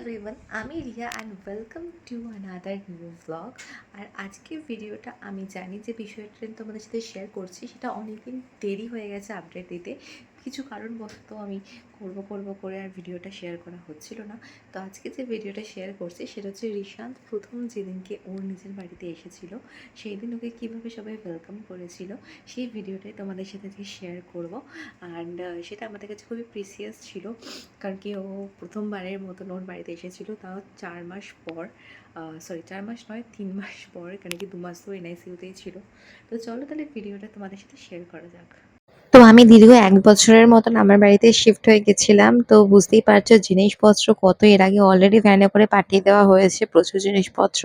Everyone, আমি Riya and welcome to another new blog. আর আজকের ভিডিওটা আমি জানি যে বিষয়টা তোমাদের সাথে শেয়ার করছি সেটা অনেকদিন দেরি হয়ে গেছে আপডেট দিতে। কিছু কারণবশত আমি করব করে আর ভিডিওটা শেয়ার করা হচ্ছিল না। তো আজকে যে ভিডিওটা শেয়ার করছি সেটা হচ্ছে রিশান্ত প্রথম যেদিনকে ওর নিজের বাড়িতে এসেছিলো সেই দিন ওকে কীভাবে সবাই ওয়েলকাম করেছিল সেই ভিডিওটাই তোমাদের সাথে শেয়ার করব। অ্যান্ড সেটা আমাদের কাছে খুবই প্রিসিয়াস ছিল, কারণ কি ও প্রথমবারের মতন ওর বাড়িতে এসেছিলো, তাও 4 মাস পর। 4 মাস নয়, 3 মাস পর, কারণ কি 2 মাস তো এনআইসিউতেই ছিল। তো চলো তাহলে ভিডিওটা তোমাদের সাথে শেয়ার করা যাক। তো আমি দীর্ঘ 1 বছরের মতন আমার বাড়িতে শিফট হয়ে গেছিলাম। তো বুঝতেই পারছো জিনিসপত্র কত এর আগে অলরেডি ভ্যানে করে পাঠিয়ে দেওয়া হয়েছে, প্রচুর জিনিসপত্র।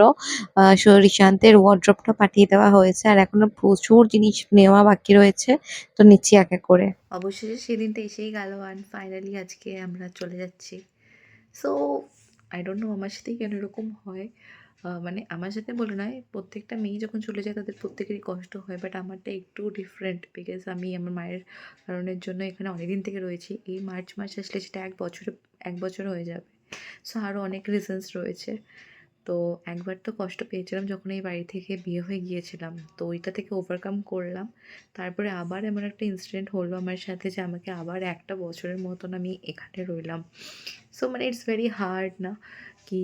রিশান্তের ওয়ার্ড্রপটা পাঠিয়ে দেওয়া হয়েছে, আর এখনো প্রচুর জিনিস নেওয়া বাকি রয়েছে। তো নিচ্ছি এক এক করে। অবশেষে সেদিনটা এসেই গেল অ্যান্ড ফাইনালি আজকে আমরা চলে যাচ্ছি। সো আই ডোন্ট নো আমার সাথেই কেন এরকম হয়। মানে আমার সাথে বলে নয়, প্রত্যেকটা মেয়ে যখন চলে যায় তাদের প্রত্যেকেরই কষ্ট হয়, বাট আমারটা একটু ডিফারেন্ট, বিকজ আমি আমার মায়ের কারণের জন্য এখানে অনেকদিন থেকে রয়েছি। এই মার্চ মাস আসলে সেটা 1 বছর হয়ে যাবে। সো আরও অনেক রিজনস রয়েছে। তো একবার তো কষ্ট পেয়েছিলাম যখন এই বাড়ি থেকে বিয়ে হয়ে গিয়েছিলাম, তো ওইটা থেকে ওভারকাম করলাম। তারপরে আবার এমন একটা ইনসিডেন্ট হলো আমার সাথে যে আমাকে আবার 1 বছরের মতন আমি এখানে রইলাম। সো মানে ইটস ভেরি হার্ড না কি,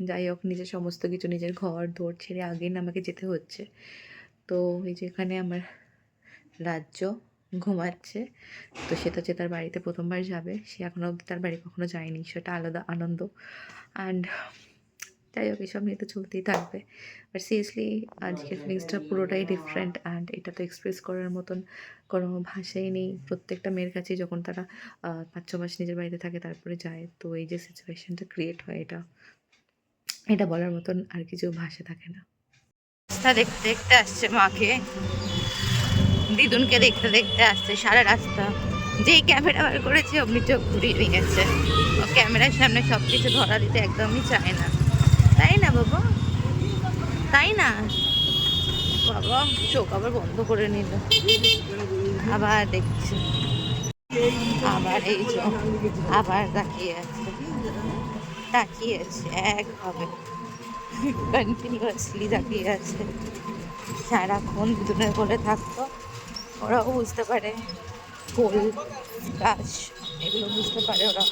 যাই হোক নিজের সমস্ত কিছু, নিজের ঘর দোর ছেড়ে আগেই আমাকে যেতে হচ্ছে। তো এই যে এখানে আমার রাজ্য ঘুমাচ্ছে, তো সে তো হচ্ছে তার বাড়িতে প্রথমবার যাবে, সে এখনও অবধি তার বাড়ি কখনো যায়নি, সেটা আলাদা আনন্দ। অ্যান্ড যাই হোক এসব নিয়ে তো চলতেই থাকবে, বাট সিরিয়াসলি আজকের ফিলিংসটা পুরোটাই ডিফারেন্ট। অ্যান্ড এটা তো এক্সপ্রেস করার মতন কোনো ভাষাই নেই। প্রত্যেকটা মেয়ের কাছেই যখন তারা 5-6 মাস নিজের বাড়িতে থাকে তারপরে যায়, তো এই যে সিচুয়েশনটা ক্রিয়েট হয়, এটা বলার মতন আর কিছু ভাষা থাকে না। রাস্তা দেখতে দেখতে আসছে মাকে, দিদুনকে দেখতে দেখতে আসছে সারা রাস্তা। যেই ক্যামেরা বার করেছে অমনি চোখ ঘুরিয়ে নিয়েছে। ও ক্যামেরার সামনে সব কিছু ধরা দিতে একদমই চায় না, তাই না বাবা? তাই না বাবা? চোখ আবার বন্ধ করে নিল, আবার দেখছে, আবার এই চোখ আবার তাকিয়ে আছে, তাকিয়ে আছে একভাবে, কন্টিনিউয়াসলি তাকিয়ে আছে। সারাক্ষণ দুজনের কোলে থাকতো, ওরাও বুঝতে পারে কোল গাছ, এগুলো বুঝতে পারে ওরা।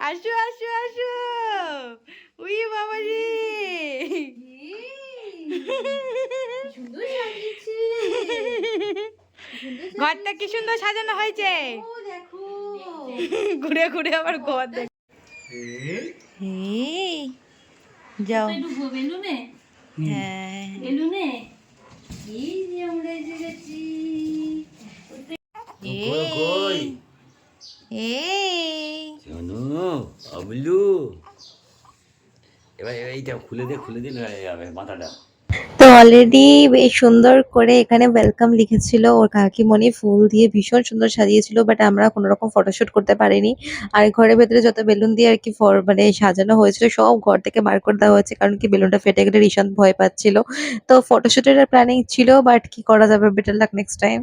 আসো আসো আসো, উই বাবা রে, ঘরটা কি সুন্দর সাজানো হয়েছে, ঘুরে ঘুরে আবার ঘর দেখ। যাও হ্যাঁ এবার এইটা খুলে দিলে মাথাটা। তো অলরেডি বেশ সুন্দর করে এখানে ওয়েলকাম লিখেছিল, ওর কাকিমণি ফুল দিয়ে ভীষণ সুন্দর সাজিয়েছিল, বাট আমরা কোনো রকম ফটোশুট করতে পারিনি। আর ঘরের ভেতরে যত বেলুন দিয়ে আর কি মানে সাজানো হয়েছিল সব ঘর থেকে বার করে দেওয়া হয়েছে, কারণ কি বেলুনটা ফেটে গেলে রিশান্ত ভয় পাচ্ছিল। তো ফটোশুটের প্ল্যানিং ছিল, বাট কি করা যাবে, বেটার লাক নেক্সট টাইম।